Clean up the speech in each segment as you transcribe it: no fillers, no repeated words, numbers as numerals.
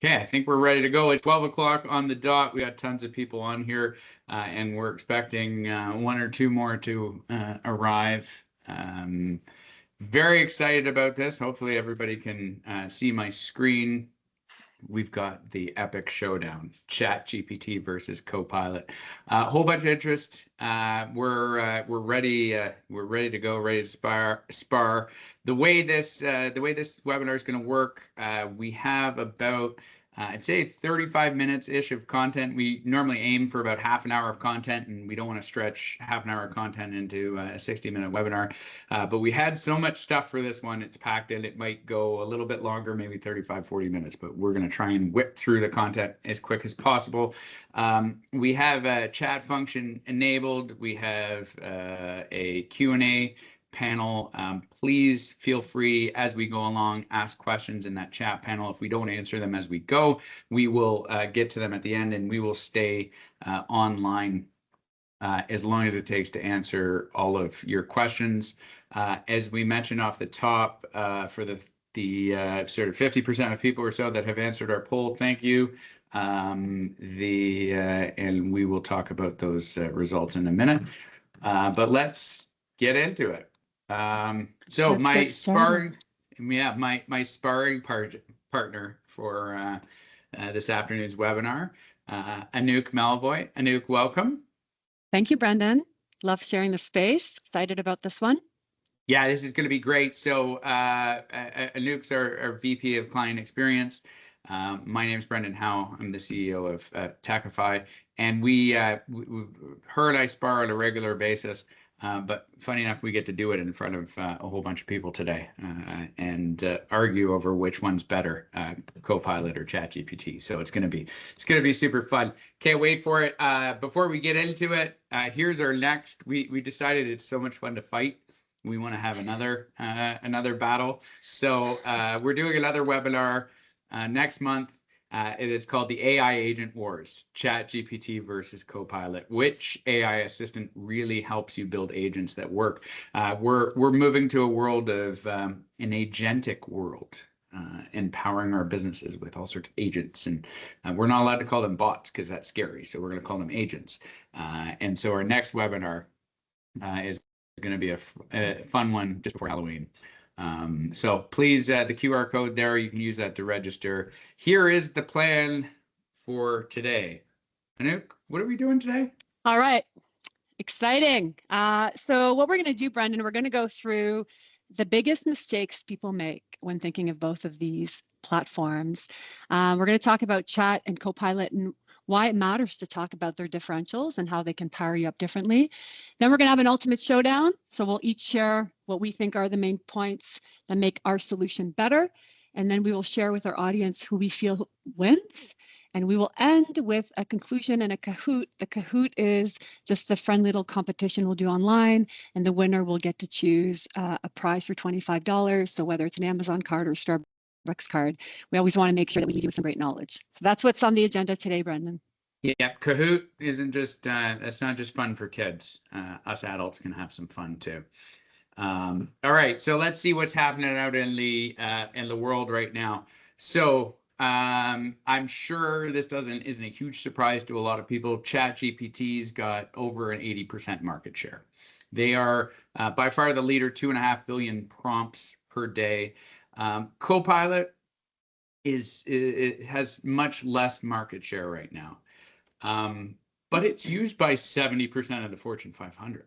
Okay, I think we're ready to go. It's 12 o'clock on the dot. We got tons of people on here, and we're expecting one or two more to arrive. Very excited about this. Hopefully, everybody can see my screen. We've got the epic showdown, ChatGPT versus Copilot. A whole bunch of interest. We're ready. We're ready to go. Ready to spar. The way this webinar is going to work. We have about I'd say 35 minutes ish of content. We normally aim for about half an hour of content, and we don't want to stretch half an hour of content into a 60-minute webinar. But we had so much stuff for this one, it's packed in. It might go a little bit longer, maybe 35, 40 minutes, but we're going to try and whip through the content as quick as possible. We have a chat function enabled. We have a Q&A panel. Please feel free as we go along, ask questions in that chat panel. If we don't answer them as we go, we will get to them at the end, and we will stay online as long as it takes to answer all of your questions. As we mentioned off the top, for the sort of 50% of people or so that have answered our poll, thank you. And we will talk about those results in a minute. But let's get into it. So my sparring partner for this afternoon's webinar, Anouk Malavoy. Anouk, welcome. Thank you, Brendan. Love sharing the space. Excited about this one. Yeah, this is going to be great. So Anouk's our VP of Client Experience. My name is Brendan Howe. I'm the CEO of Techify, and her and I spar on a regular basis. But funny enough, we get to do it in front of a whole bunch of people today and argue over which one's better, Copilot or ChatGPT. So it's gonna be super fun. Can't wait for it. Before we get into it, here's our next. We decided it's so much fun to fight. We want to have another battle. So we're doing another webinar next month. It is called the AI Agent Wars, ChatGPT versus Copilot. Which AI assistant really helps you build agents that work? We're moving to a world of an agentic world, empowering our businesses with all sorts of agents. And we're not allowed to call them bots because that's scary. So we're going to call them agents. And so our next webinar is going to be a fun one just before Halloween. So please, the QR code there, you can use that to register. Here is the plan for today. Anouk, what are we doing today? All right, exciting. So what we're going to do, Brendan, we're going to go through the biggest mistakes people make when thinking of both of these platforms. We're going to talk about Chat and Copilot and why it matters to talk about their differentials and how they can power you up differently. Then we're going to have an ultimate showdown. So we'll each share what we think are the main points that make our solution better. And then we will share with our audience who we feel wins. And we will end with a conclusion and a Kahoot. The Kahoot is just the friendly little competition we'll do online, and the winner will get to choose a prize for $25. So whether it's an Amazon card or Starbucks card, we always want to make sure that we leave you with some great knowledge. So that's what's on the agenda today, Brendan. Yeah, Kahoot isn't just, it's not just fun for kids. Us adults can have some fun too. All right, so let's see what's happening out in the world right now. So I'm sure this isn't a huge surprise to a lot of people. ChatGPT's got over an 80% market share. They are by far the leader, 2.5 billion prompts per day. Copilot has much less market share right now, but it's used by 70% of the Fortune 500.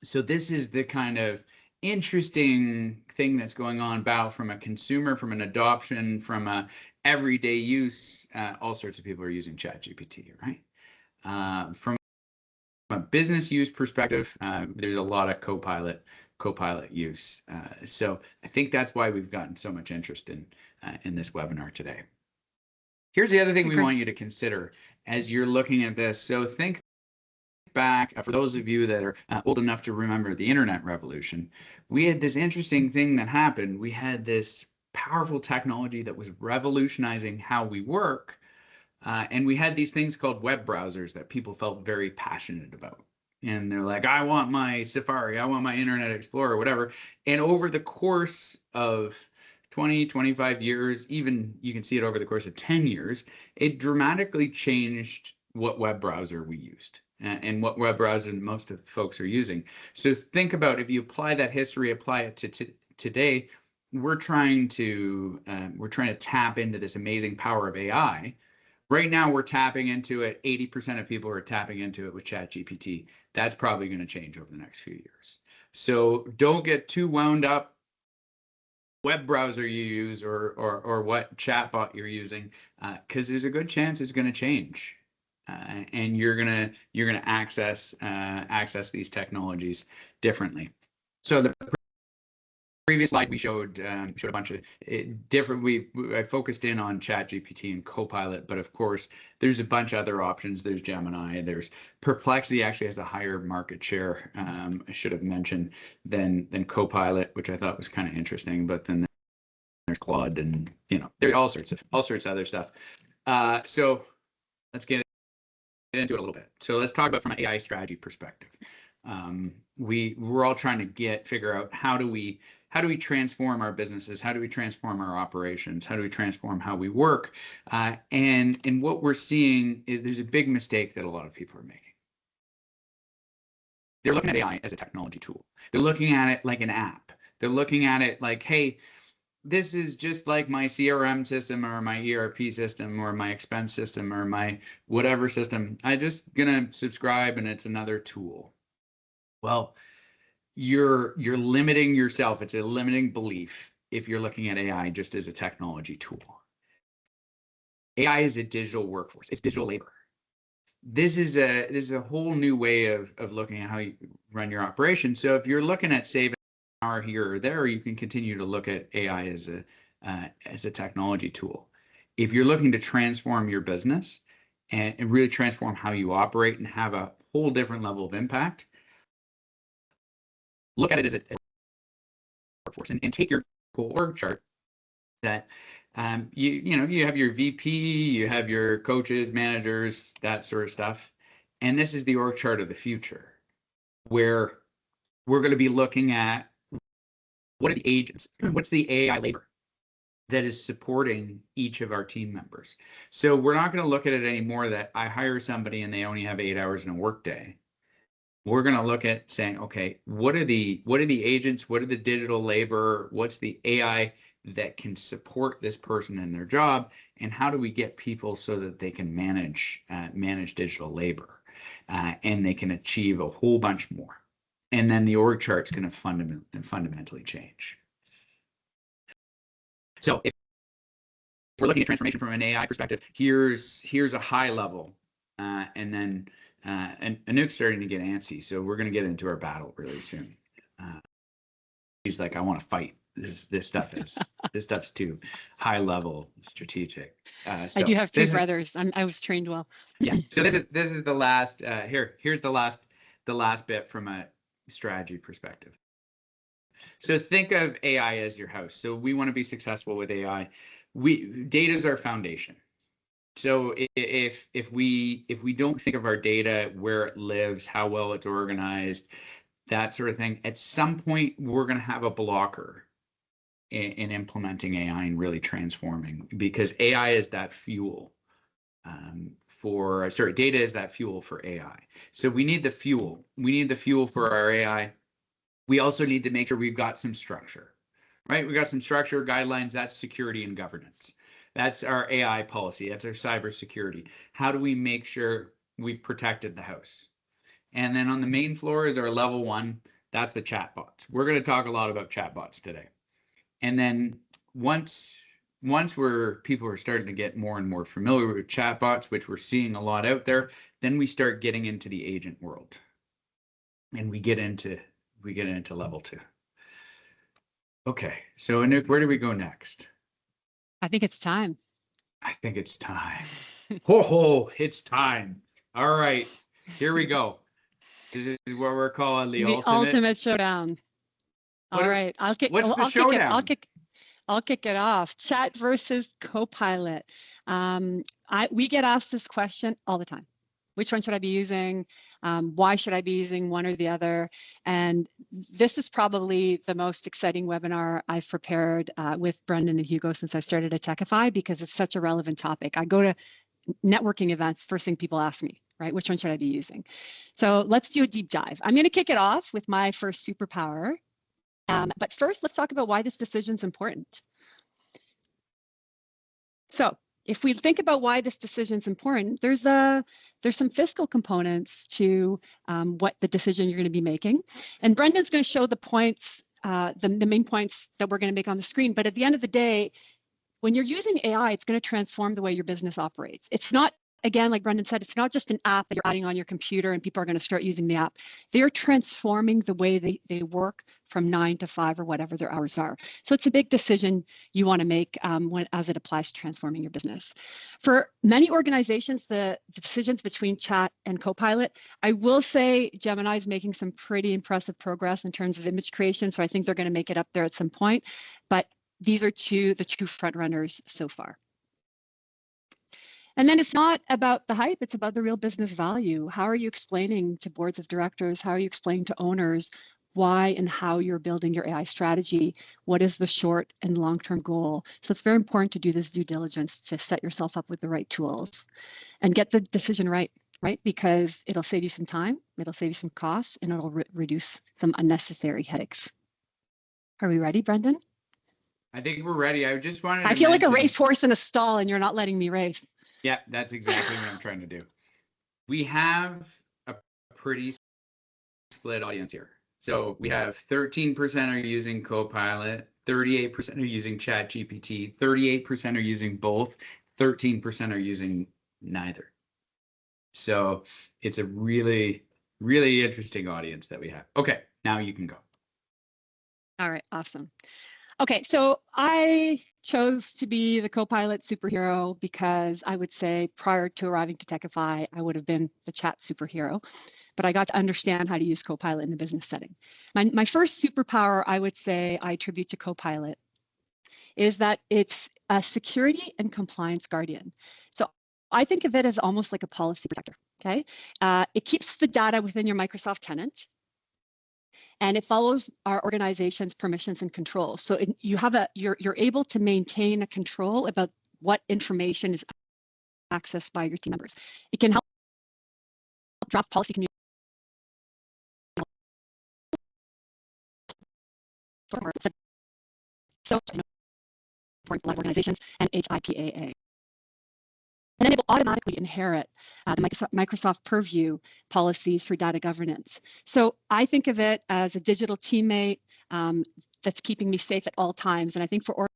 So this is the kind of interesting thing that's going on, Bao, from a consumer, from an adoption, from a everyday use. All sorts of people are using ChatGPT, right? From a business use perspective, there's a lot of Copilot use. So I think that's why we've gotten so much interest in this webinar today. Here's the other thing we want you to consider as you're looking at this. So think back, for those of you that are old enough to remember the internet revolution, we had this interesting thing that happened. We had this powerful technology that was revolutionizing how we work. And we had these things called web browsers that people felt very passionate about. And they're like, I want my Safari, I want my Internet Explorer, whatever. And over the course of 20, 25 years, even you can see it over the course of 10 years, it dramatically changed what web browser we used and what web browser most of folks are using. So think about if you apply that history, apply it to today, we're trying to tap into this amazing power of AI. Right now, we're tapping into it. 80% of people are tapping into it with ChatGPT. That's probably going to change over the next few years. So don't get too wound up web browser you use or what chatbot you're using, because there's a good chance it's going to change, and you're gonna access these technologies differently. So the previous slide we showed a bunch of different. I focused in on ChatGPT and Copilot, but of course there's a bunch of other options. There's Gemini. There's Perplexity. Actually has a higher market share. I should have mentioned than Copilot, which I thought was kind of interesting. But then there's Claude, and there's all sorts of other stuff. So let's get into it a little bit. So let's talk about from an AI strategy perspective. We're all trying to figure out how do we transform our businesses? How do we transform our operations? How do we transform how we work? And what we're seeing is there's a big mistake that a lot of people are making. They're looking at AI as a technology tool. They're looking at it like an app. They're looking at it like, hey, this is just like my CRM system or my ERP system or my expense system or my whatever system. I'm just gonna subscribe and it's another tool. Well, you're limiting yourself. It's a limiting belief if you're looking at AI just as a technology tool. AI is a digital workforce. It's digital labor. This is a whole new way of looking at how you run your operation. So if you're looking at saving an hour here or there, you can continue to look at AI as a technology tool. If you're looking to transform your business and really transform how you operate and have a whole different level of impact, look at it as a workforce and take your org chart that you have your VP, you have your coaches, managers, that sort of stuff. And this is the org chart of the future, where we're going to be looking at what are the agents, what's the AI labor that is supporting each of our team members. So we're not going to look at it anymore that I hire somebody and they only have 8 hours in a workday. We're going to look at saying, okay, what are the agents? What are the digital labor? What's the AI that can support this person in their job? And how do we get people so that they can manage digital labor and they can achieve a whole bunch more? And then the org chart's going to fundamentally change. So if we're looking at transformation from an AI perspective, here's a high level, and then and Anouk's starting to get antsy, so we're going to get into our battle really soon. He's like, I want to fight. This stuff's too high level strategic. So I do have two brothers. I was trained well. Yeah. So this is the last. Here's the last bit from a strategy perspective. So think of AI as your house. So we want to be successful with AI. Data is our foundation. So if we don't think of our data, where it lives, how well it's organized, that sort of thing, at some point we're going to have a blocker in implementing AI and really transforming, because AI is that fuel data is that fuel for AI. So we need the fuel. We need the fuel for our AI. We also need to make sure we've got some structure, right? We've got some structure, guidelines. That's security and governance. That's our AI policy. That's our cybersecurity. How do we make sure we've protected the house? And then on the main floor is our level 1. That's the chatbots. We're going to talk a lot about chatbots today. And then once people are starting to get more and more familiar with chatbots, which we're seeing a lot out there, then we start getting into the agent world, and we get into level 2. Okay, so Anouk, where do we go next? I think it's time. I think it's time. It's time. All right, here we go. This is what we're calling the ultimate showdown. All right, I'll kick it off. Chat versus Copilot. We get asked this question all the time. Which one should I be using? Why should I be using one or the other? And this is probably the most exciting webinar I've prepared with Brendan and Hugo since I started at Techify, because it's such a relevant topic. I go to networking events, first thing people ask me, right? Which one should I be using? So let's do a deep dive. I'm going to kick it off with my first superpower. But first, let's talk about why this decision is important. So if we think about why this decision is important, there's some fiscal components to what the decision you're going to be making. And Brendan's going to show the points, the main points that we're going to make on the screen. But at the end of the day, when you're using AI, it's going to transform the way your business operates. It's not, again, like Brendan said, it's not just an app that you're adding on your computer and people are going to start using the app. They're transforming the way they work from 9 to 5 or whatever their hours are. So it's a big decision you want to make as it applies to transforming your business. For many organizations, the decisions between Chat and Copilot, I will say Gemini is making some pretty impressive progress in terms of image creation. So I think they're going to make it up there at some point. But these are the two front runners so far. And then it's not about the hype, it's about the real business value. How are you explaining to boards of directors? How are you explaining to owners why and how you're building your AI strategy? What is the short and long-term goal? So it's very important to do this due diligence to set yourself up with the right tools and get the decision right? Because it'll save you some time, it'll save you some costs, and it'll reduce some unnecessary headaches. Are we ready, Brendan? I think we're ready. I just wanted to I feel like a racehorse in a stall and you're not letting me race. Yeah, that's exactly what I'm trying to do. We have a pretty split audience here. So we have 13% are using Copilot, 38% are using ChatGPT, 38% are using both, 13% are using neither. So it's a really, really interesting audience that we have. Okay, now you can go. All right, awesome. Okay, so I chose to be the Copilot superhero because I would say prior to arriving to Techify, I would have been the chat superhero, but I got to understand how to use Copilot in a business setting. My first superpower, I would say I attribute to Copilot, is that it's a security and compliance guardian. So I think of it as almost like a policy protector, okay? It keeps the data within your Microsoft tenant, and it follows our organization's permissions and controls. So you're able to maintain a control about what information is accessed by your team members. It can help draft policy communication so important a lot of organizations and HIPAA. And then it will automatically inherit the Microsoft Purview policies for data governance. So I think of it as a digital teammate that's keeping me safe at all times. And I think for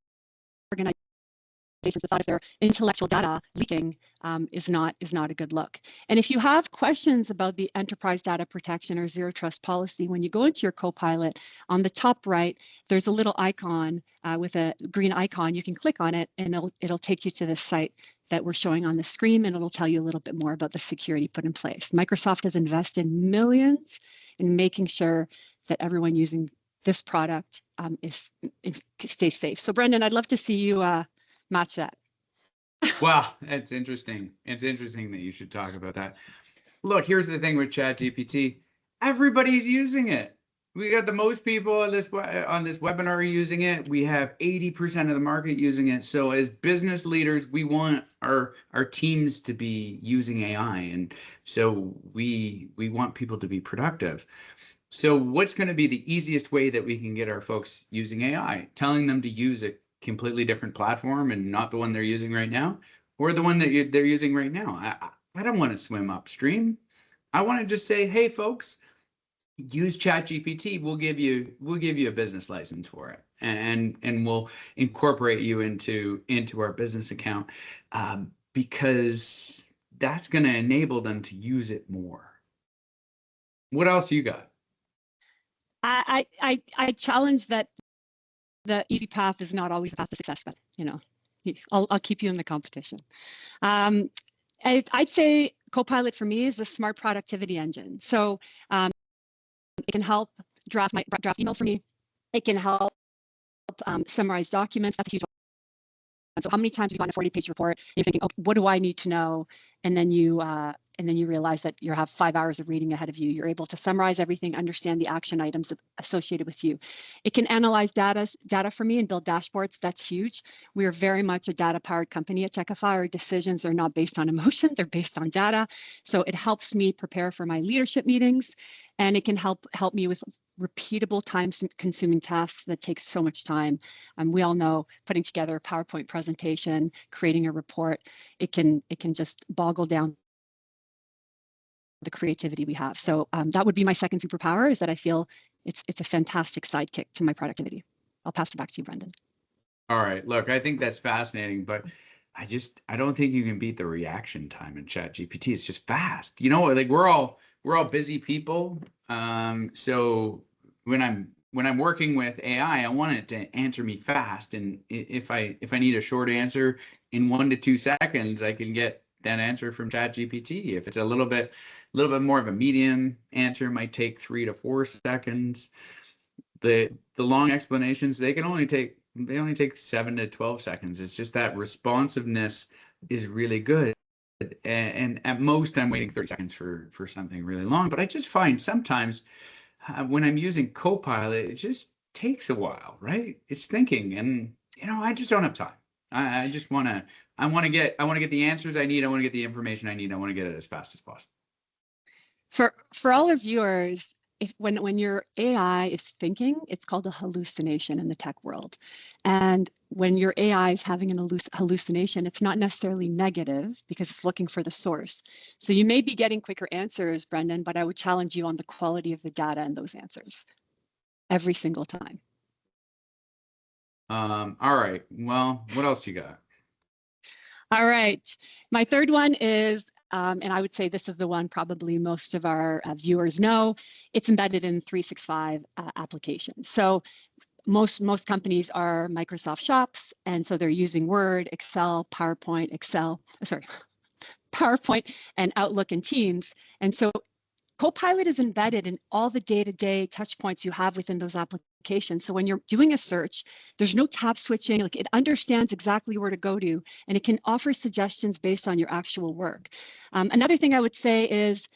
organizations, the thought of their intellectual data leaking is not a good look. And if you have questions about the enterprise data protection or zero trust policy, when you go into your Copilot, on the top right, there's a little icon with a green icon. You can click on it and it'll take you to the site that we're showing on the screen, and it'll tell you a little bit more about the security put in place. Microsoft has invested millions in making sure that everyone using this product stays safe. So Brendan, I'd love to see you match that. Wow, that's interesting. It's interesting that you should talk about that. Look, here's the thing with ChatGPT. Everybody's using it. We got the most people on this webinar using it. We have 80% of the market using it. So as business leaders, we want our teams to be using AI. And so we want people to be productive. So what's going to be the easiest way that we can get our folks using AI? Telling them to use a completely different platform and not the one they're using right now, or the one that they're using right now. I don't want to swim upstream. I want to just say, hey, folks, use ChatGPT. We'll give you a business license for it, and we'll incorporate you into our business account because that's going to enable them to use it more. What else you got? I challenge that the easy path is not always the path to success, but I'll keep you in the competition. I'd say Copilot for me is a smart productivity engine. So it can help draft emails for me. It can help summarize documents. That's a huge one. So how many times have you gotten a 40-page report and you're thinking, oh, what do I need to know? And then you and then you realize that you have 5 hours of reading ahead of you. You're able to summarize everything, understand the action items associated with you. It can analyze data for me and build dashboards. That's huge. We are very much a data-powered company at Techify. Our decisions are not based on emotion, they're based on data. So it helps me prepare for my leadership meetings, and it can help me with repeatable time-consuming tasks that take so much time. We all know putting together a PowerPoint presentation, creating a report, it can just boggle down the creativity we have. So that would be my second superpower, is that I feel it's a fantastic sidekick to my productivity. I'll pass it back to you, Brendan. All right, look, I think that's fascinating, but I don't think you can beat the reaction time in ChatGPT. It's just fast. You know, like we're all busy people. So when I'm working with AI, I want it to answer me fast. And if I need a short answer in 1 to 2 seconds, I can get that answer from ChatGPT. If it's a little bit more of a medium answer, it might take 3 to 4 seconds. The long explanations, they only take 7 to 12 seconds. It's just that responsiveness is really good. And at most, I'm waiting 30 seconds for something really long. But I just find sometimes when I'm using Copilot, it just takes a while, right? It's thinking, and I just don't have time. I want to get the answers I need. I want to get the information I need. I want to get it as fast as possible. For all our viewers, when your AI is thinking, it's called a hallucination in the tech world. And when your AI is having an hallucination, it's not necessarily negative because it's looking for the source. So you may be getting quicker answers, Brendan, but I would challenge you on the quality of the data and those answers every single time. All right. Well, what else you got? All right. My third one is, and I would say this is the one probably most of our viewers know, it's embedded in 365 applications. So most companies are Microsoft shops, and so they're using Word, Excel, PowerPoint, PowerPoint and Outlook and Teams. And so Copilot is embedded in all the day-to-day touch points you have within those applications. So when you're doing a search, there's no tab switching. Like, it understands exactly where to go to, and it can offer suggestions based on your actual work. Another thing I would say is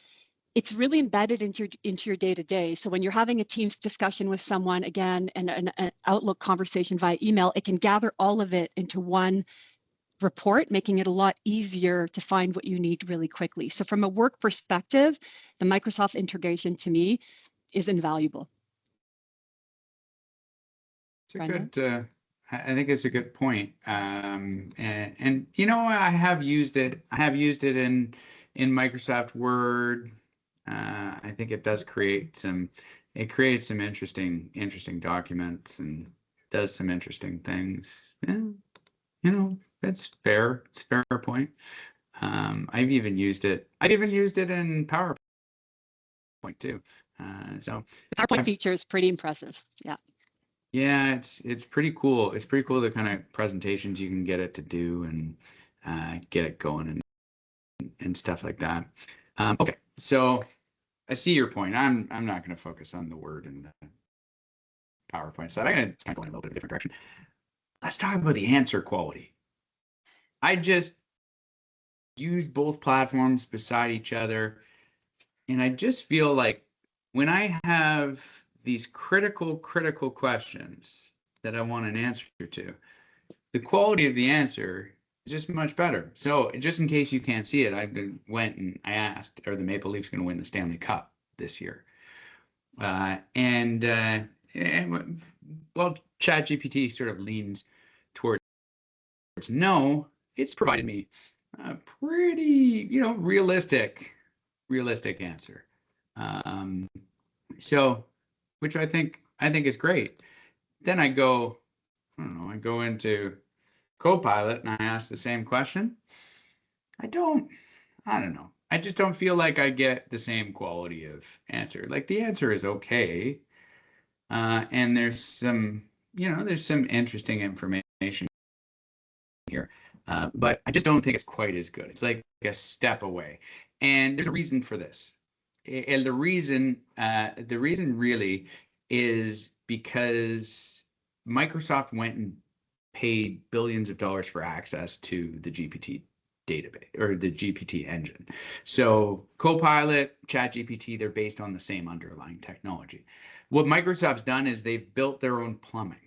it's really embedded into your day-to-day. So when you're having a Teams discussion with someone, again, and an Outlook conversation via email, it can gather all of it into one report, making it a lot easier to find what you need really quickly. So from a work perspective, the Microsoft integration to me is invaluable. It's a good, I think it's a good point. And I have used it. I have used it in Microsoft Word. I think it does creates some interesting documents and does some interesting things. Yeah, that's fair. It's a fair point. I've even used it in PowerPoint too. So the PowerPoint feature is pretty impressive. Yeah. Yeah, it's pretty cool. It's pretty cool the kind of presentations you can get it to do and get it going and stuff like that. Okay, so I see your point. I'm not going to focus on the Word and the PowerPoint side. I'm going to go in a little bit of a different direction. Let's talk about the answer quality. I just used both platforms beside each other, and I just feel like when I have these critical questions that I want an answer to, the quality of the answer is just much better. So just in case you can't see it, I went and I asked, are the Maple Leafs going to win the Stanley Cup this year? And well, ChatGPT sort of leans towards no. It's provided me a pretty, realistic answer. So, which I think is great. Then I go into Copilot and I ask the same question. I don't know. I just don't feel like I get the same quality of answer. Like, the answer is okay. And there's some interesting information here. But I just don't think it's quite as good. It's like a step away. And there's a reason for this. And the reason really is because Microsoft went and paid billions of dollars for access to the GPT database or the GPT engine. So Copilot, ChatGPT, they're based on the same underlying technology. What Microsoft's done is they've built their own plumbing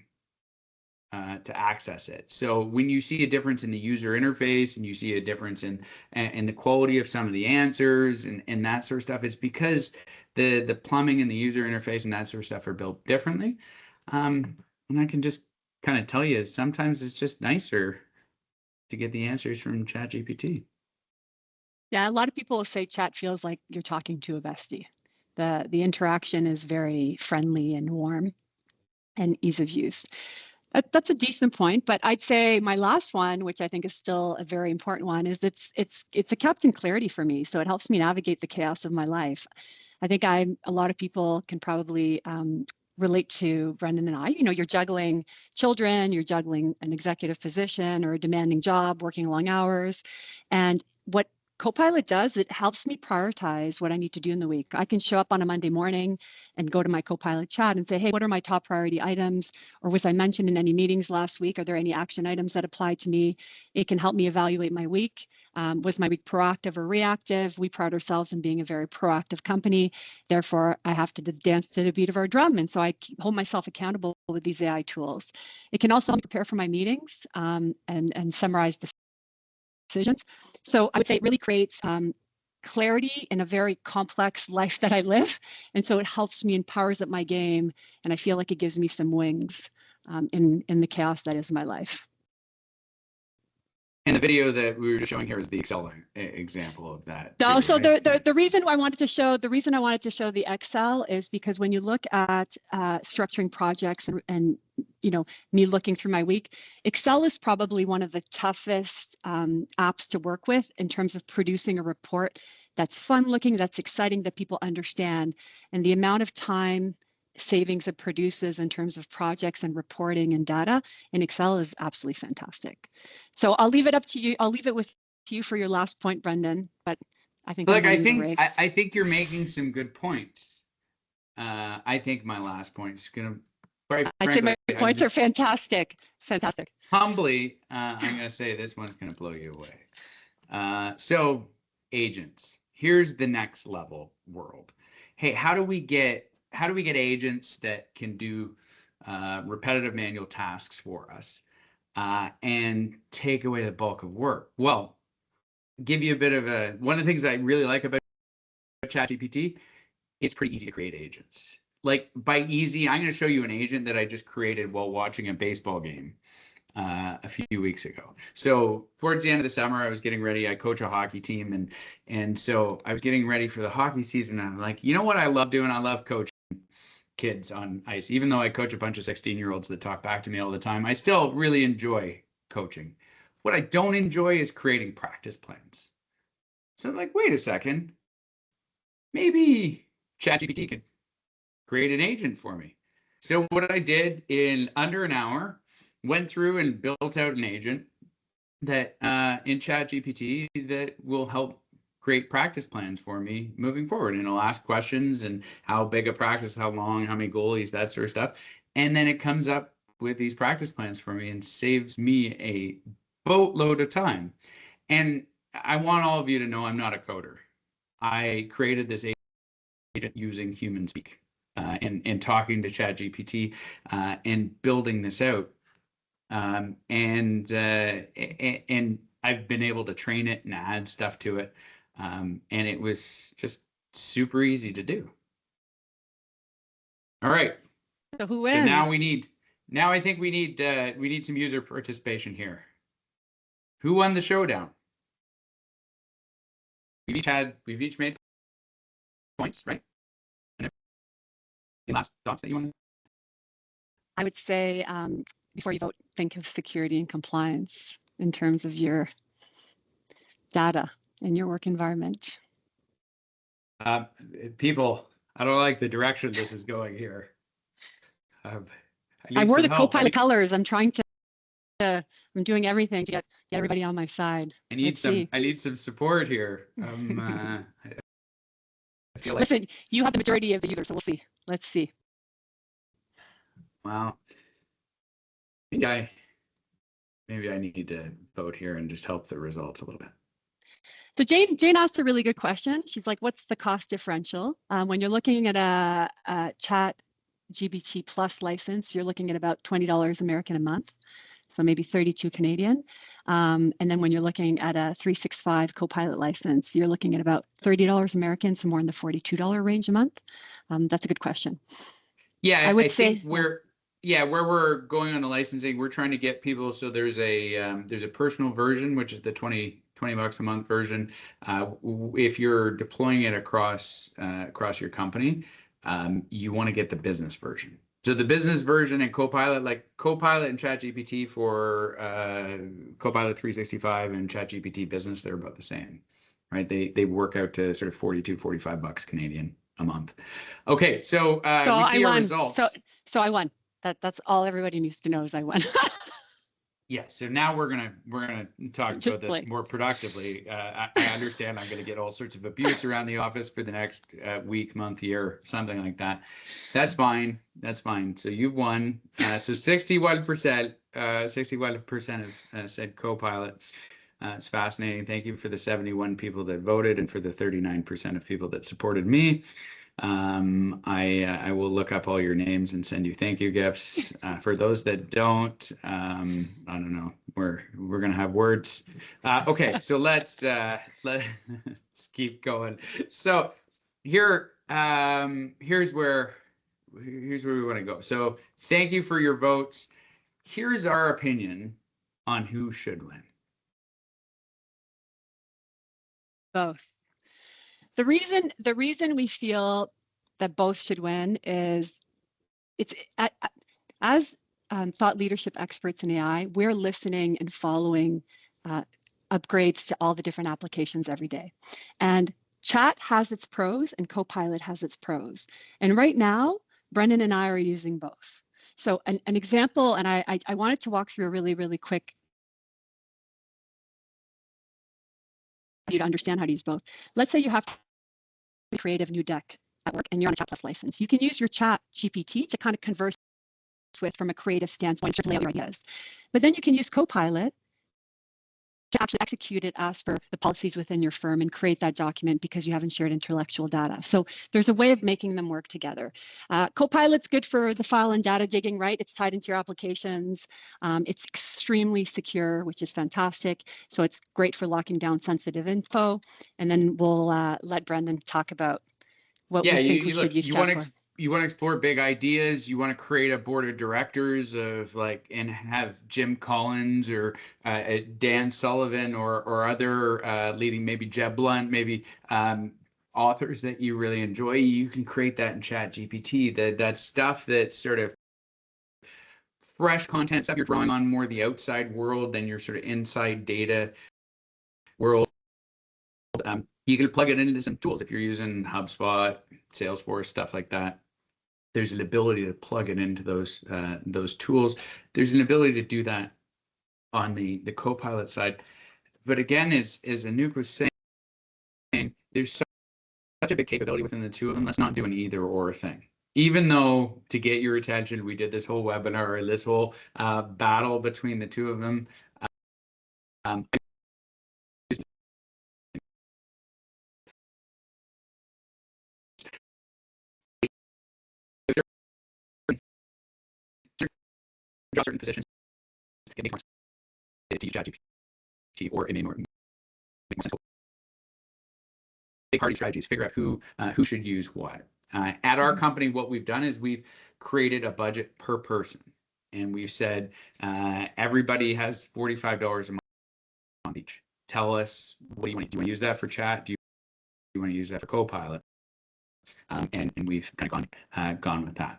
to access it. So when you see a difference in the user interface and you see a difference in the quality of some of the answers and that sort of stuff, it's because the plumbing and the user interface and that sort of stuff are built differently. And I can just kind of tell you, sometimes it's just nicer to get the answers from ChatGPT. Yeah, a lot of people will say chat feels like you're talking to a bestie. The interaction is very friendly and warm and ease of use. That's a decent point, but I'd say my last one, which I think is still a very important one, is it's a kept in clarity for me. So it helps me navigate the chaos of my life. I think a lot of people can probably relate to Brendan and I. You know, you're juggling children, you're juggling an executive position or a demanding job, working long hours. And what Copilot does, it helps me prioritize what I need to do in the week. I can show up on a Monday morning and go to my Copilot chat and say, hey, what are my top priority items? Or was I mentioned in any meetings last week? Are there any action items that apply to me? It can help me evaluate my week. Was my week proactive or reactive? We pride ourselves in being a very proactive company. Therefore, I have to dance to the beat of our drum. And so I hold myself accountable with these AI tools. It can also help me prepare for my meetings and summarize decisions. So I would say it really creates clarity in a very complex life that I live. And so it helps me, empowers up my game. And I feel like it gives me some wings in the chaos that is my life. And the video that we were just showing here is the Excel example of that. No, so right? the reason I wanted to show the Excel is because when you look at structuring projects and you know, me looking through my week, Excel is probably one of the toughest apps to work with in terms of producing a report that's fun looking, that's exciting, that people understand, and the amount of time savings it produces in terms of projects and reporting and data in Excel is absolutely fantastic. So I'll leave it up to you. I'll leave it with you for your last point, Brendan, but I think look, I think you're making some good points. I think my last point is gonna, I'd say my points are fantastic. Humbly, I'm gonna say this one's gonna blow you away. So agents, here's the next level world. Hey, how do we get agents that can do repetitive manual tasks for us and take away the bulk of work? Well, give you a bit of one of the things I really like about ChatGPT, it's pretty easy to create agents. Like by easy, I'm going to show you an agent that I just created while watching a baseball game a few weeks ago. So towards the end of the summer, I was getting ready. I coach a hockey team, and so I was getting ready for the hockey season. And I'm like, you know what I love doing? I love coaching kids on ice. Even though I coach a bunch of 16-year-olds that talk back to me all the time, I still really enjoy coaching. What I don't enjoy is creating practice plans. So I'm like, wait a second, maybe ChatGPT could create an agent for me. So what I did in under an hour, went through and built out an agent that in ChatGPT that will help create practice plans for me moving forward. And it'll ask questions and how big a practice, how long, how many goalies, that sort of stuff. And then it comes up with these practice plans for me and saves me a boatload of time. And I want all of you to know I'm not a coder. I created this agent using human speak and talking to ChatGPT and building this out. And I've been able to train it and add stuff to it. And it was just super easy to do. All right. So who wins? So now I think we need some user participation here. Who won the showdown? We've each made points, right? And any last thoughts that you want? I would say before you vote, think of security and compliance in terms of your data in your work environment. People, I don't like the direction this is going here. I wore the Copilot colors. I'm trying to. I'm doing everything to get everybody on my side. I need some support here. I feel like, listen, you have the majority of the users, so we'll see. Let's see. Wow. Maybe I need to vote here and just help the results a little bit. So Jane asked a really good question. She's like, what's the cost differential? When you're looking at a Chat GPT Plus license, you're looking at about $20 American a month. So maybe 32 Canadian. And then when you're looking at a 365 Copilot license, you're looking at about $30 American, so more in the $42 range a month. That's a good question. Yeah, I would say where we're going on the licensing, we're trying to get people. So there's a personal version, which is the 20 bucks a month version. If you're deploying it across your company, you want to get the business version. So the business version and Copilot, like Copilot and ChatGPT for Copilot 365 and ChatGPT Business, they're about the same, right? They work out to sort of 42, 45 bucks Canadian a month. Okay, so we see our results. So I won. That's all everybody needs to know is I won. Yeah, so now we're gonna talk about this more productively. I understand I'm gonna get all sorts of abuse around the office for the next week, month, year, something like that. That's fine. That's fine. So you've won. So 61%, 61% have said Copilot. It's fascinating. Thank you for the 71 people that voted and for the 39% of people that supported me. I will look up all your names and send you thank you gifts. For those that don't, I don't know. We're gonna have words. Okay, so let's keep going. So here's where we want to go. So thank you for your votes. Here's our opinion on who should win. Both. The reason we feel that both should win is as thought leadership experts in AI, we're listening and following upgrades to all the different applications every day. And Chat has its pros and Copilot has its pros. And right now, Brendan and I are using both. So an example, and I wanted to walk through a really, really quick you to understand how to use both. Let's say you have to create a new deck at work and you're on a Chat Plus license. You can use your Chat GPT to kind of converse with from a creative standpoint, start to lay out your ideas. But then you can use Copilot to actually execute it as per the policies within your firm and create that document because you haven't shared intellectual data. So there's a way of making them work together. Copilot's good for the file and data digging, right? It's tied into your applications. It's extremely secure, which is fantastic. So it's great for locking down sensitive info. And then we'll let Brendan talk about what we think we should use Chat for. You want to explore big ideas. You want to create a board of directors of and have Jim Collins or Dan Sullivan or other leading, maybe Jeb Blunt, maybe authors that you really enjoy. You can create that in ChatGPT. That stuff that's sort of fresh content stuff you're drawing on more the outside world than your sort of inside data world. You can plug it into some tools if you're using HubSpot, Salesforce, stuff like that. There's an ability to plug it into those tools. There's an ability to do that on the Copilot side. But again, as Anouk was saying, there's such a big capability within the two of them. Let's not do an either or thing. Even though to get your attention, we did this whole webinar or this whole battle between the two of them. Certain positions, it makes more sense to use ChatGPT, or it may make more sense to big party strategies, figure out who should use what. At our company, what we've done is we've created a budget per person, and we've said everybody has $45 a month each. Tell us, what do you want to use that for Chat? Do you want to use that for Copilot? And we've kind of gone with that.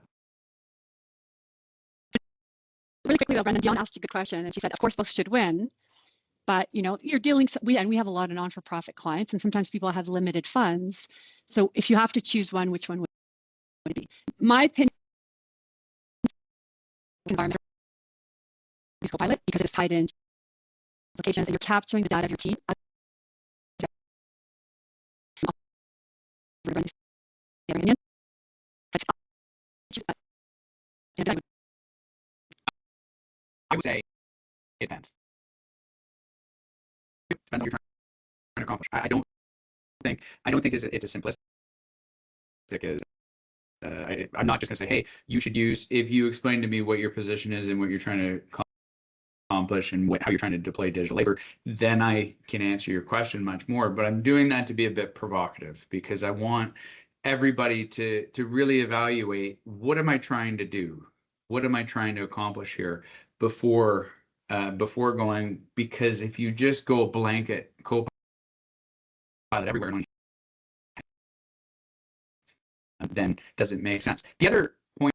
Really quickly though, Brendan, Dion asked a good question, and she said, of course, both should win. But you're dealing. We have a lot of non-for-profit clients, and sometimes people have limited funds. So if you have to choose one, which one would it be? My opinion, environmental use Copilot because it's tied in applications and you're capturing the data of your team. I would say it depends. Depends on what you're trying to accomplish. I don't think it's as simplistic as I'm not just going to say, hey, you should use, if you explain to me what your position is and what you're trying to accomplish and how you're trying to deploy digital labor, then I can answer your question much more. But I'm doing that to be a bit provocative, because I want everybody to really evaluate, what am I trying to do? What am I trying to accomplish here before going? Because if you just go blanket Copilot everywhere, then does it make sense? The other point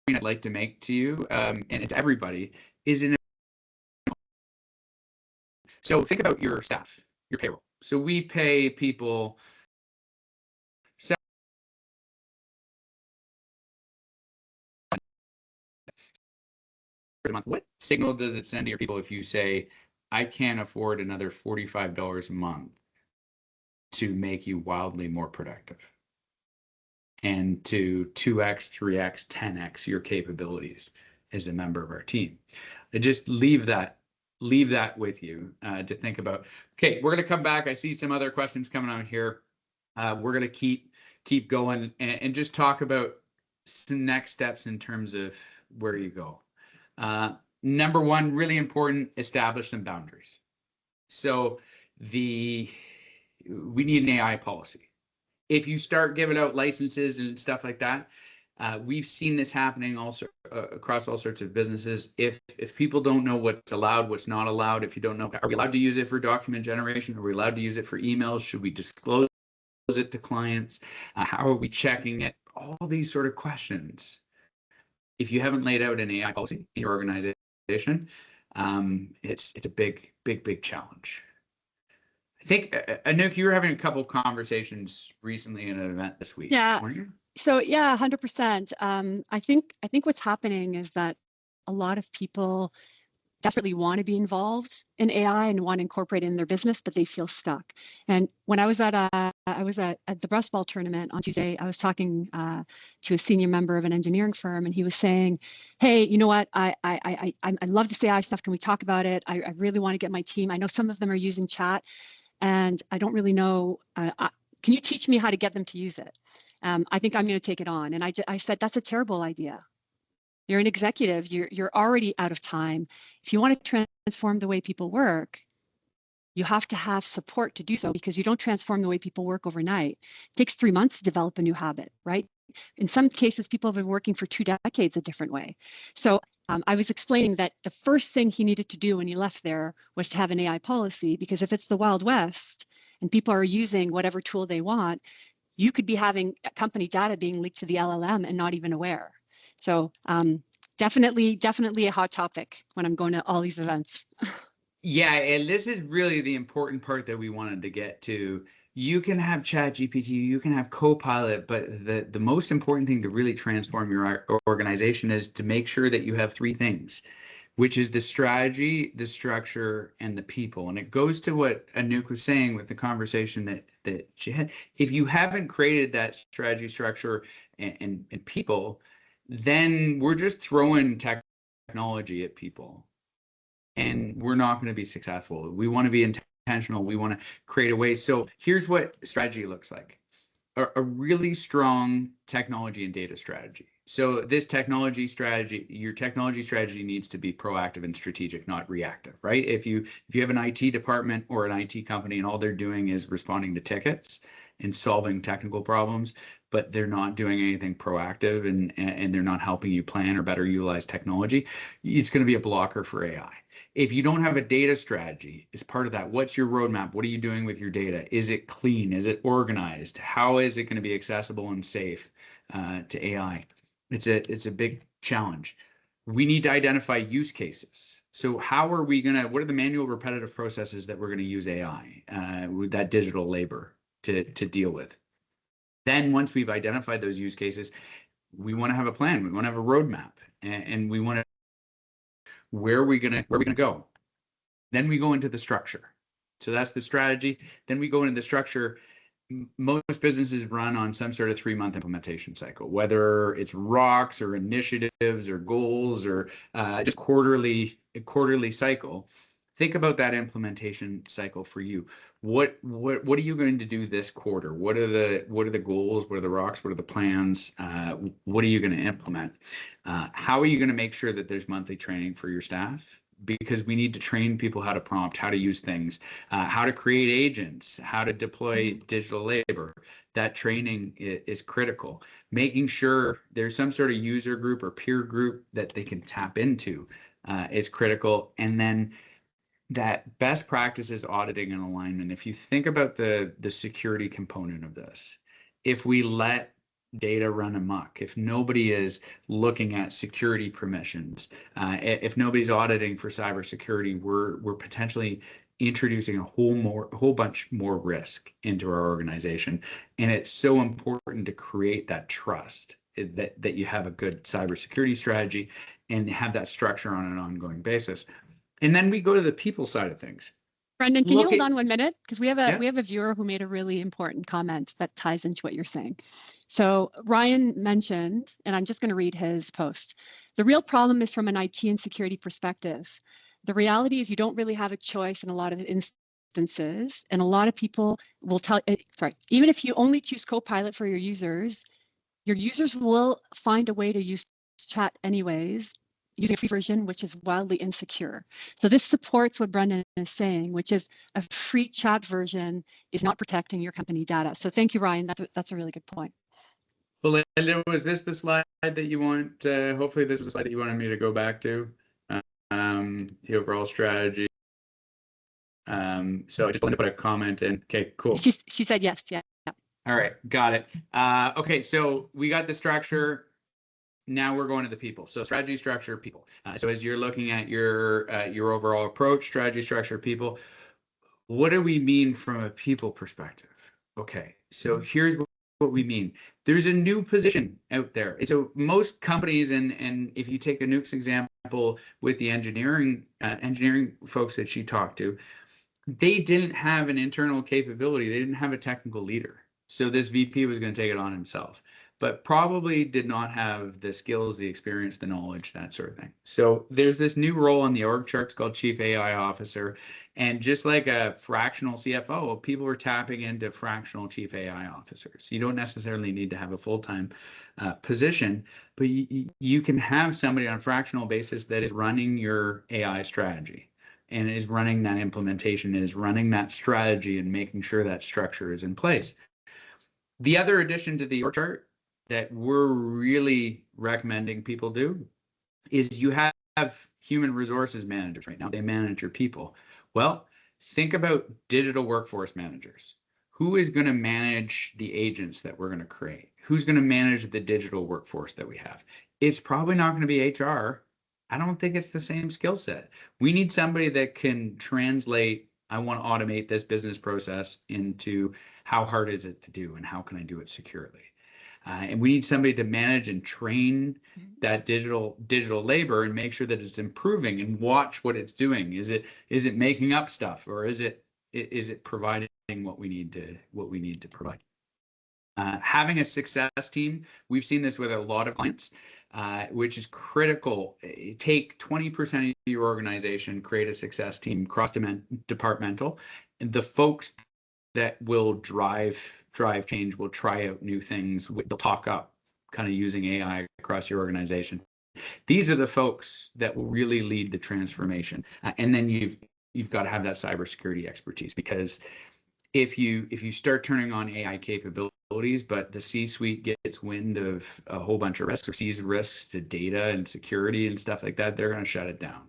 I'd like to make to you, and to everybody, is so think about your staff, your payroll. So we pay people a month. What signal does it send to your people if you say, I can't afford another $45 a month to make you wildly more productive and to 2x, 3x, 10x your capabilities as a member of our team? I just leave that with you to think about. Okay, we're going to come back. I see some other questions coming on here. We're going to keep going and just talk about some next steps in terms of where you go. Number one, really important, establish some boundaries. So we need an AI policy. If you start giving out licenses and stuff like that, we've seen this happening also across all sorts of businesses. If people don't know what's allowed, what's not allowed, if you don't know, are we allowed to use it for document generation? Are we allowed to use it for emails? Should we disclose it to clients? How are we checking it? All these sort of questions. If you haven't laid out an AI policy in your organization, it's a big challenge. I think, Anouk, you were having a couple of conversations recently in an event this week. Yeah. Weren't you? So yeah, 100%. I think what's happening is that a lot of people desperately want to be involved in AI and want to incorporate it in their business, but they feel stuck. And when I was at the breast ball tournament on Tuesday, I was talking to a senior member of an engineering firm, and he was saying, "Hey, you know what? I love this AI stuff. Can we talk about it? I really want to get my team. I know some of them are using chat, and I don't really know. Can you teach me how to get them to use it? I think I'm going to take it on." And I said, "That's a terrible idea. You're an executive. You're already out of time. If you want to transform the way people work, you have to have support to do so, because you don't transform the way people work overnight. It takes 3 months to develop a new habit, right? In some cases, people have been working for 2 decades a different way." So I was explaining that the first thing he needed to do when he left there was to have an AI policy, because if it's the Wild West and people are using whatever tool they want, you could be having company data being leaked to the LLM and not even aware. So definitely a hot topic when I'm going to all these events. Yeah, and this is really the important part that we wanted to get to. You can have ChatGPT, you can have Copilot, but the most important thing to really transform your organization is to make sure that you have 3 things, which is the strategy, the structure, and the people. And it goes to what Anouk was saying with the conversation that she had. If you haven't created that strategy, structure, and people, then we're just throwing technology at people, and we're not going to be successful. We want to be intentional. We want to create a way. So here's what strategy looks like. A really strong technology and data strategy. So this technology strategy, your technology strategy needs to be proactive and strategic, not reactive, right? If you have an IT department or an IT company and all they're doing is responding to tickets and solving technical problems, but they're not doing anything proactive and they're not helping you plan or better utilize technology, it's going to be a blocker for AI. If you don't have a data strategy as part of that, what's your roadmap? What are you doing with your data? Is it clean? Is it organized? How is it going to be accessible and safe to AI? It's a big challenge. We need to identify use cases. So how are we going to, what are the manual repetitive processes that we're going to use AI with that digital labor to deal with? Then once we've identified those use cases, we want to have a plan. We want to have a roadmap, and we want to, where are we gonna go? Then we go into the structure. So that's the strategy. Then we go into the structure. Most businesses run on some sort of 3-month implementation cycle, whether it's rocks or initiatives or goals or just quarterly cycle. think about that implementation cycle for you. What are you going to do this quarter? What are the goals? What are the rocks? What are the plans? What are you going to implement? How are you going to make sure that there's monthly training for your staff? Because we need to train people how to prompt, how to use things, how to create agents, how to deploy digital labor. That training is critical. Making sure there's some sort of user group or peer group that they can tap into is critical. And then that best practices auditing and alignment. If you think about the security component of this, if we let data run amok, if nobody is looking at security permissions, if nobody's auditing for cybersecurity, we're potentially introducing a whole bunch more risk into our organization. And it's so important to create that trust that you have a good cybersecurity strategy and have that structure on an ongoing basis. And then we go to the people side of things. Brendan, can you hold on 1 minute? Because we have a viewer who made a really important comment that ties into what you're saying. So Ryan mentioned, and I'm just going to read his post. The real problem is from an IT and security perspective. The reality is you don't really have a choice in a lot of instances, and a lot of people will tell, even if you only choose Copilot for your users will find a way to use chat anyways, using a free version, which is wildly insecure. So this supports what Brendan is saying, which is a free chat version is not protecting your company data. So thank you, Ryan. That's a really good point. Belinda, was this the slide that you want? Hopefully this was the slide that you wanted me to go back to, the overall strategy. So I just wanted to put a comment in. Okay, cool. She said yes, yeah. All right, got it. Okay, so we got the structure. Now we're going to the people. So strategy, structure, people. So as you're looking at your overall approach, strategy, structure, people, what do we mean from a people perspective? Okay, so here's what we mean. There's a new position out there. So most companies, and if you take Anouk's example with the engineering folks that she talked to, they didn't have an internal capability. They didn't have a technical leader. So this VP was going to take it on himself, but probably did not have the skills, the experience, the knowledge, that sort of thing. So there's this new role on the org charts called Chief AI Officer. And just like a fractional CFO, people are tapping into fractional Chief AI Officers. You don't necessarily need to have a full-time position, but you can have somebody on a fractional basis that is running your AI strategy and is running that implementation, is running that strategy and making sure that structure is in place. The other addition to the org chart that we're really recommending people do is you have human resources managers right now. They manage your people. Well, think about digital workforce managers. Who is going to manage the agents that we're going to create? Who's going to manage the digital workforce that we have? It's probably not going to be HR. I don't think it's the same skill set. We need somebody that can translate, I want to automate this business process, into how hard is it to do and how can I do it securely? And we need somebody to manage and train that digital labor and make sure that it's improving and watch what it's doing. Is it making up stuff, or is it providing what we need to provide? Having a success team, we've seen this with a lot of clients, which is critical. Take 20% of your organization, create a success team, cross-departmental, and the folks that will drive change, will try out new things, they'll talk up kind of using AI across your organization. These are the folks that will really lead the transformation. And then you've got to have that cybersecurity expertise, because if you start turning on AI capabilities, but the C-suite gets wind of a whole bunch of risks or sees risks to data and security and stuff like that, they're going to shut it down.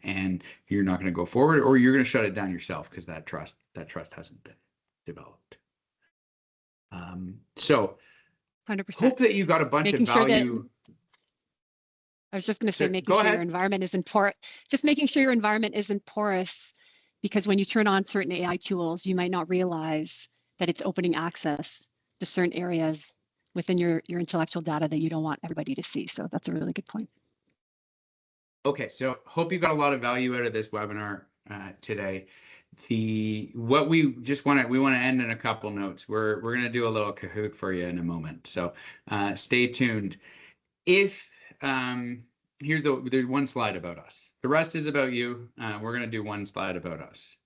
And you're not going to go forward, or you're going to shut it down yourself because that trust hasn't been developed. So 100%. Hope that you got a bunch of value. I was just going to say, making sure your environment isn't porous. Just making sure your environment isn't porous, because when you turn on certain AI tools, you might not realize that it's opening access to certain areas within your intellectual data that you don't want everybody to see. So that's a really good point. Okay, so hope you got a lot of value out of this webinar today. We want to end in a couple notes. We're going to do a little Kahoot for you in a moment, so stay tuned. If there's one slide about us. The rest is about you. We're going to do one slide about us.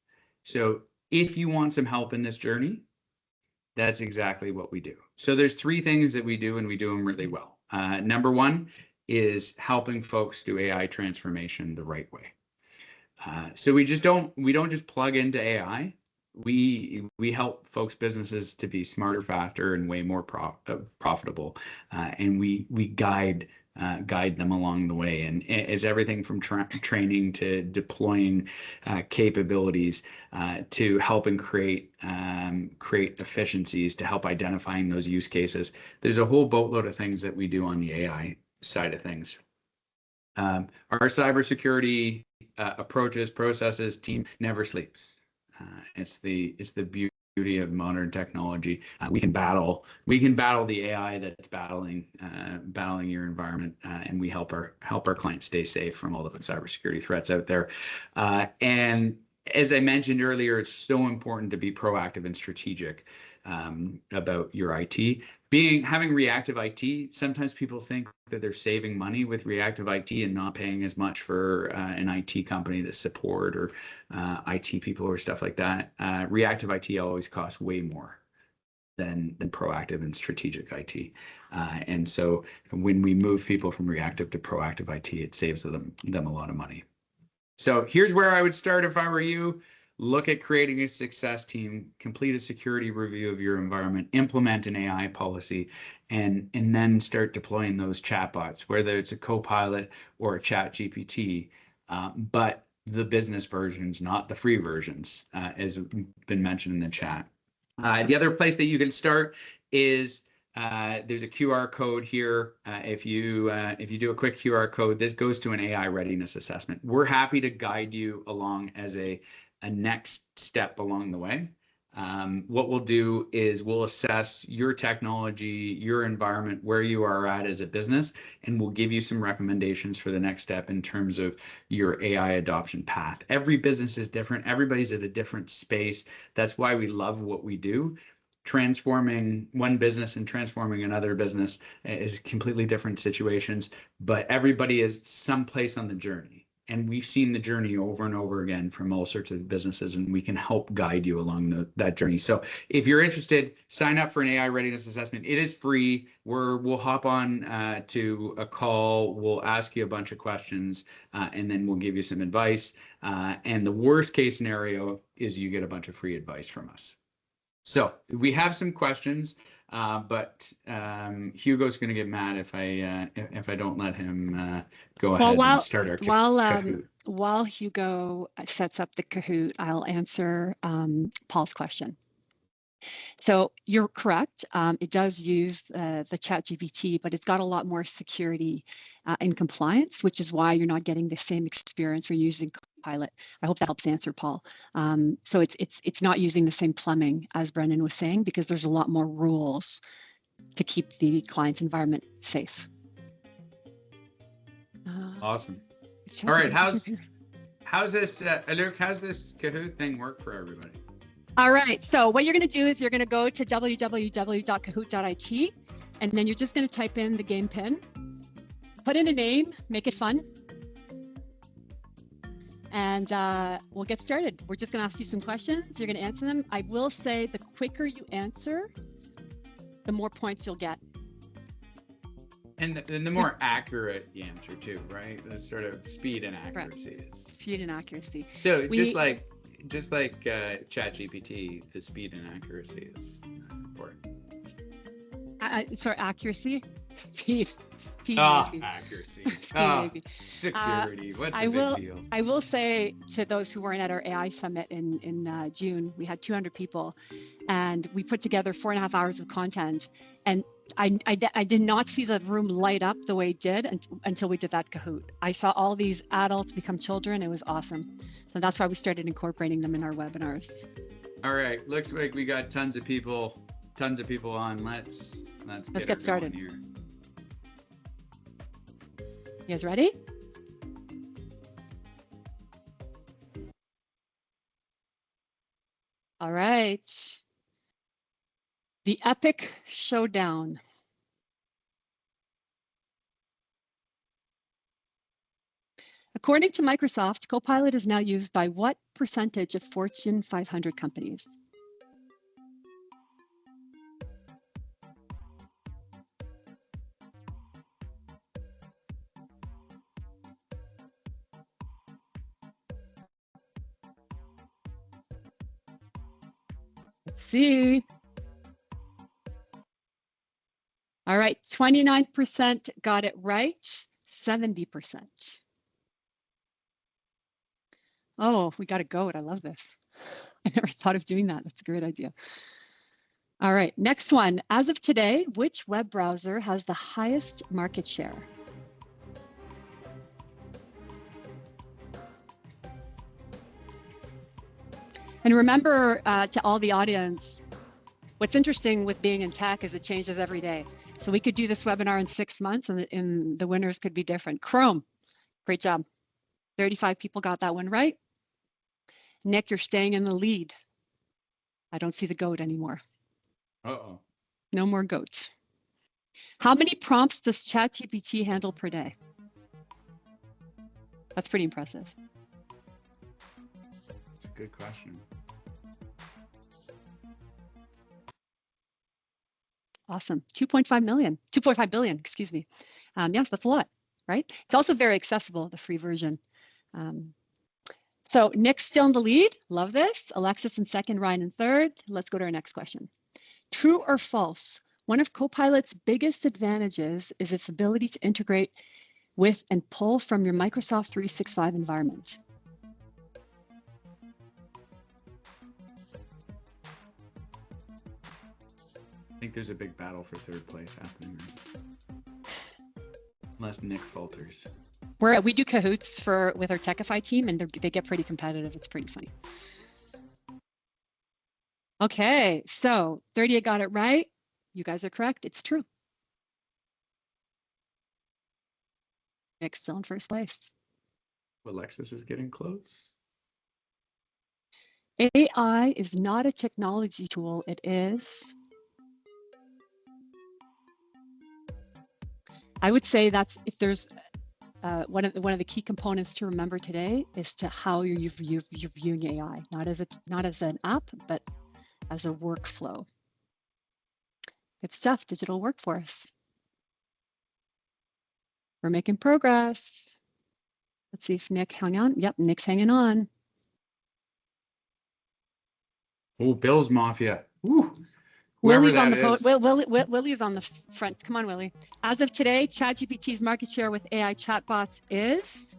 So if you want some help in this journey, that's exactly what we do. So there's three things that we do, and we do them really well. Number one is helping folks do AI transformation the right way. So we don't just plug into AI. We help folks, businesses, to be smarter, faster, and way more profitable, and we guide them along the way. And it's everything from training to deploying capabilities to helping create efficiencies, to help identifying those use cases. There's a whole boatload of things that we do on the AI side of things. Our cybersecurity approaches, processes, team never sleeps. It's the beauty of modern technology. We can battle the AI that's battling your environment, and we help our clients stay safe from all the cybersecurity threats out there. And as I mentioned earlier, it's so important to be proactive and strategic about your IT. Having reactive IT, sometimes people think that they're saving money with reactive IT and not paying as much for an IT company to support or IT people or stuff like that. Reactive IT always costs way more than proactive and strategic IT. And so when we move people from reactive to proactive IT, it saves them a lot of money. So here's where I would start if I were you. Look at creating a success team, complete a security review of your environment, implement an AI policy, and then start deploying those chatbots, whether it's a Copilot or a ChatGPT, but the business versions, not the free versions, as been mentioned in the chat. The other place that you can start is there's a QR code here. If you do a quick QR code, this goes to an AI readiness assessment. We're happy to guide you along as a next step along the way. What we'll do is we'll assess your technology, your environment, where you are at as a business, and we'll give you some recommendations for the next step in terms of your AI adoption path. Every business is different. Everybody's at a different space. That's why we love what we do. Transforming one business and transforming another business is completely different situations, but everybody is someplace on the journey. And we've seen the journey over and over again from all sorts of businesses, and we can help guide you along that journey. So if you're interested, sign up for an AI readiness assessment. It is free. We'll hop on to a call. We'll ask you a bunch of questions, and then we'll give you some advice. And the worst case scenario is you get a bunch of free advice from us. So we have some questions, but Hugo's going to get mad if I don't let him go ahead and start our Kahoot. While Hugo sets up the Kahoot, I'll answer Paul's question. So you're correct. It does use the ChatGPT, but it's got a lot more security and compliance, which is why you're not getting the same experience when using Copilot. I hope that helps answer Paul. So it's not using the same plumbing as Brendan was saying, because there's a lot more rules to keep the client's environment safe. Awesome. All right, how's this Anouk, how's this Kahoot thing work for everybody? All right, so what you're going to do is you're going to go to www.kahoot.it, and then you're just going to type in the game pin, put in a name, make it fun, and we'll get started. We're just going to ask you some questions. You're going to answer them. I will say the quicker you answer, the more points you'll get. And the more accurate the answer too, right? The sort of speed and accuracy is. Speed and accuracy. So just like ChatGPT, the speed and accuracy is important. Sorry, accuracy, speed. Accuracy. Maybe. Security. What's the big deal? I will say to those who weren't at our AI summit in June, we had 200 people, and we put together 4.5 hours of content, and I did not see the room light up the way it did until we did that Kahoot. I saw all these adults become children. It was awesome. So that's why we started incorporating them in our webinars. All right, looks like we got tons of people on. Let's get started here. You guys ready? All right. The epic showdown. According to Microsoft, Copilot is now used by what percentage of Fortune 500 companies? Let's see. All right, 29% got it right, 70%. Oh, we got a goat. I love this. I never thought of doing that. That's a great idea. All right, next one. As of today, which web browser has the highest market share? And remember, to all the audience, what's interesting with being in tech is it changes every day. So we could do this webinar in 6 months and the winners could be different. Chrome, great job. 35 people got that one right. Nick, you're staying in the lead. I don't see the goat anymore. Uh-oh. No more goats. How many prompts does ChatGPT handle per day? That's pretty impressive. That's a good question. Awesome. 2.5 billion, excuse me. Yes, that's a lot, right? It's also very accessible, the free version. So Nick's still in the lead. Love this. Alexis in second, Ryan in third. Let's go to our next question. True or false? One of Copilot's biggest advantages is its ability to integrate with and pull from your Microsoft 365 environment. I think there's a big battle for third place happening, right? Unless Nick falters. We do cahoots with our Techify team, and they get pretty competitive. It's pretty funny. Okay, so 38 got it right. You guys are correct. It's true. Nick's still in first place. Alexis is getting close. AI is not a technology tool. It is. I would say that's if there's one of the key components to remember today is to how you're viewing AI, not as an app, but as a workflow. Good stuff, digital workforce. We're making progress. Let's see if Nick hung on. Yep, Nick's hanging on. Oh, Bill's Mafia. Woo. Willie's on the Willie's on the front. Come on, Willie. As of today, ChatGPT's market share with AI chatbots is.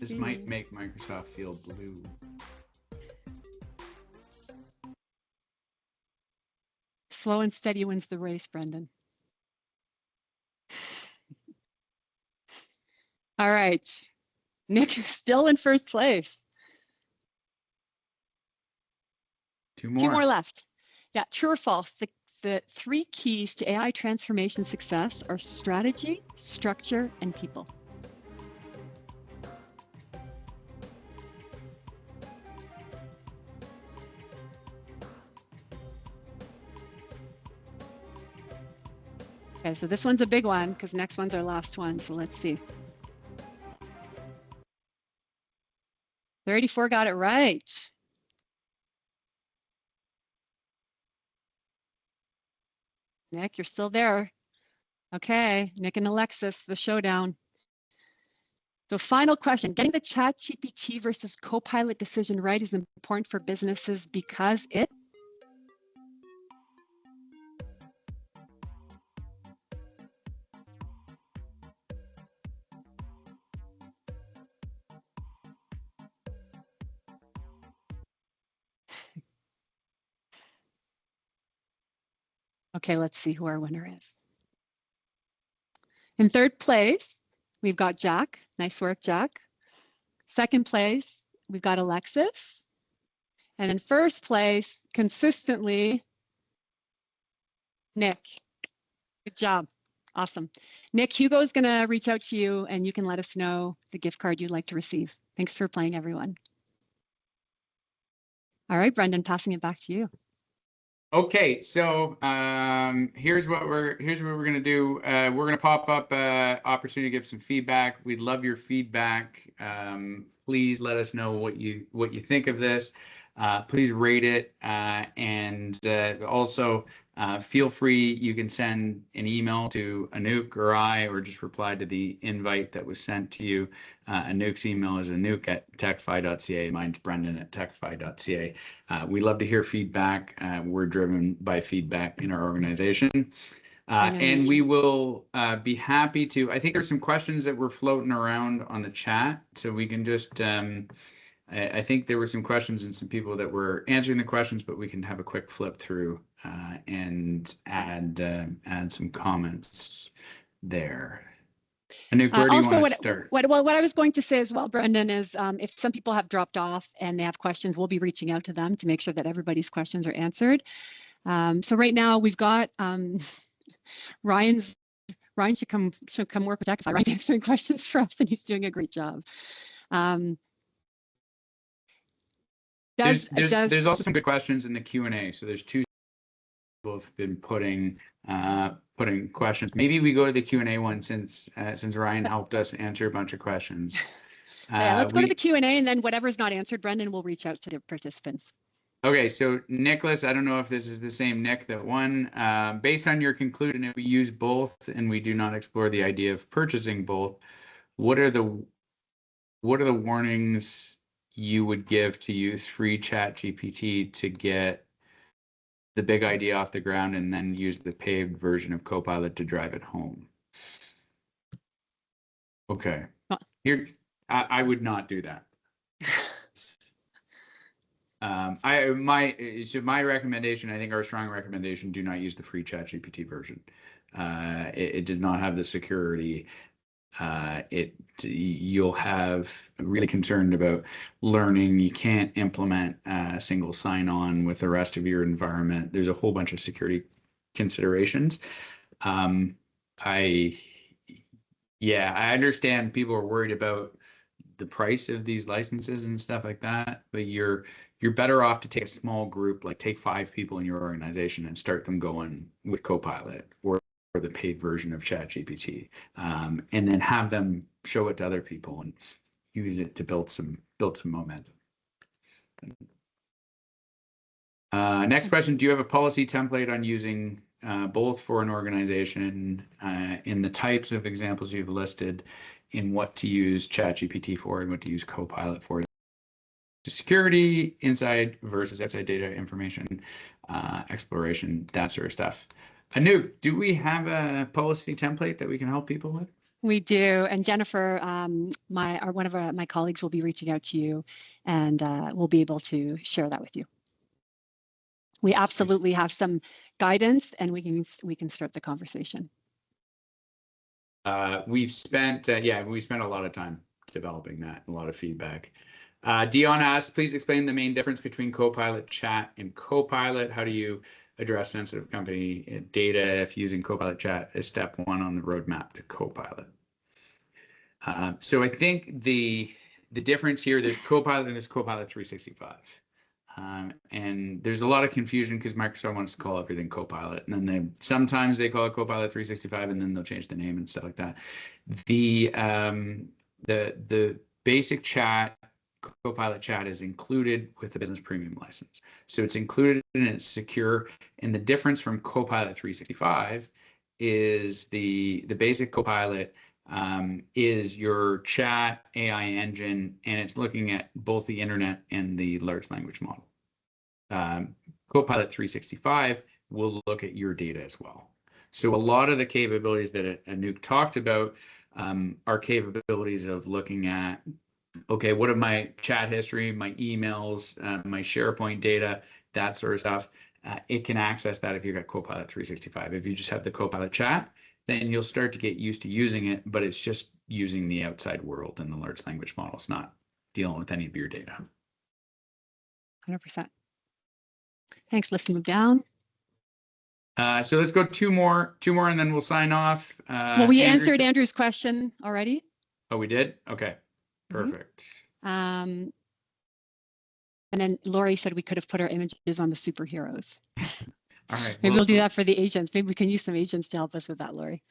This might make Microsoft feel blue. Slow and steady wins the race, Brendan. All right. Nick is still in first place. Two more. Two more left. Yeah, true or false? The three keys to AI transformation success are strategy, structure, and people. Okay, so this one's a big one because next one's our last one. So let's see. 34 got it right. Nick, you're still there. Okay, Nick and Alexis, the showdown. So final question, getting the ChatGPT versus Copilot decision right is important for businesses because it? Okay, let's see who our winner is. In third place, we've got Jack. Nice work, Jack. Second place, we've got Alexis. And in first place, consistently, Nick. Good job. Awesome. Nick, Hugo's going to reach out to you and you can let us know the gift card you'd like to receive. Thanks for playing, everyone. All right, Brendan, passing it back to you. Okay, so here's what we're gonna do. We're gonna pop up opportunity to give some feedback. We'd love your feedback. Please let us know what you think of this. Please rate it, and also feel free. You can send an email to Anouk or I, or just reply to the invite that was sent to you. Anouk's email is anouk@techify.ca. Mine's brendan@techify.ca. We love to hear feedback. We're driven by feedback in our organization. And we will be happy to. I think there's some questions that were floating around on the chat, so we can just. I think there were some questions and some people that were answering the questions, but we can have a quick flip through and add some comments there. Anouk, where do you want to start? What I was going to say as well, Brendan, is if some people have dropped off and they have questions, we'll be reaching out to them to make sure that everybody's questions are answered. So right now we've got Ryan should come work with Techify, right? Answering questions for us, and he's doing a great job. There's also some good questions in the Q&A. So there's two people have been putting questions. Maybe we go to the Q&A one since Ryan helped us answer a bunch of questions. Yeah, let's go to the Q&A, and then whatever's not answered, Brendan will reach out to the participants. Okay, so Nicholas, I don't know if this is the same Nick that won. Based on your conclusion, if we use both and we do not explore the idea of purchasing both, what are the warnings you would give to use free ChatGPT to get the big idea off the ground and then use the paid version of Copilot to drive it home? Okay, here I would not do that. My recommendation, I think our strong recommendation, do not use the free ChatGPT version. It does not have the security. You'll have really concerned about learning. You can't implement a single sign-on with the rest of your environment. There's a whole bunch of security considerations. I understand people are worried about the price of these licenses and stuff like that, but you're better off to take a small group, like take 5 people in your organization and start them going with Copilot or the paid version of ChatGPT, and then have them show it to other people and use it to build some momentum. Next question: do you have a policy template on using both for an organization in the types of examples you've listed, in what to use ChatGPT for and what to use Copilot for? Security, inside versus outside data information, exploration, that sort of stuff. Anouk, do we have a policy template that we can help people with? We do, and Jennifer, one of my colleagues, will be reaching out to you, and we'll be able to share that with you. We absolutely have some guidance, and we can start the conversation. We've spent a lot of time developing that, and a lot of feedback. Dion asks, please explain the main difference between Copilot Chat and Copilot. How do you address sensitive company data if using Copilot Chat is step 1 on the roadmap to Copilot? So I think the difference here, there's Copilot and there's Copilot 365. And there's a lot of confusion because Microsoft wants to call everything Copilot, and then sometimes they call it Copilot 365, and then they'll change the name and stuff like that. The basic chat, Copilot Chat, is included with the business premium license, so it's included and it's secure. And the difference from Copilot 365 is the basic Copilot is your chat AI engine, and it's looking at both the internet and the large language model. Copilot 365 will look at your data as well. So a lot of the capabilities that Anouk talked about are capabilities of looking at, okay, what are my chat history, my emails, my SharePoint data, that sort of stuff. It can access that if you've got Copilot 365. If you just have the Copilot Chat, then you'll start to get used to using it, but it's just using the outside world and the large language model. It's not dealing with any of your data. 100%. Thanks. Let's move down. So let's go two more, and then we'll sign off. Well, we answered Andrew's question already. Oh, we did? Okay, perfect. And then Lori said we could have put our images on the superheroes. All right. Maybe we'll do that for the agents. Maybe we can use some agents to help us with that, Lori.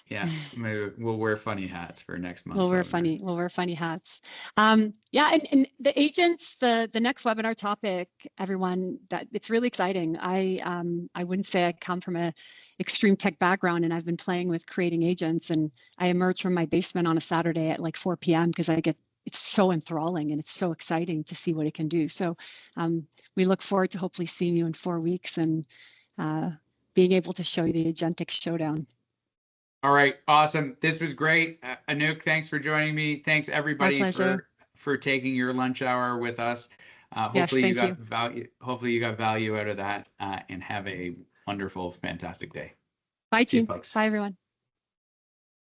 Yeah, maybe we'll wear funny hats for next month. We'll wear funny hats. Yeah, and the agents, the next webinar topic, everyone, that it's really exciting. I wouldn't say I come from a extreme tech background, and I've been playing with creating agents, and I emerged from my basement on a Saturday at like 4 p.m. because it's so enthralling and it's so exciting to see what it can do. So we look forward to hopefully seeing you in 4 weeks and being able to show you the agentic showdown. All right, awesome. This was great. Anouk, thanks for joining me. Thanks everybody for taking your lunch hour with us. Hopefully you got value. Hopefully you got value out of that, and have a wonderful, fantastic day. Bye, team. Folks. Bye, everyone.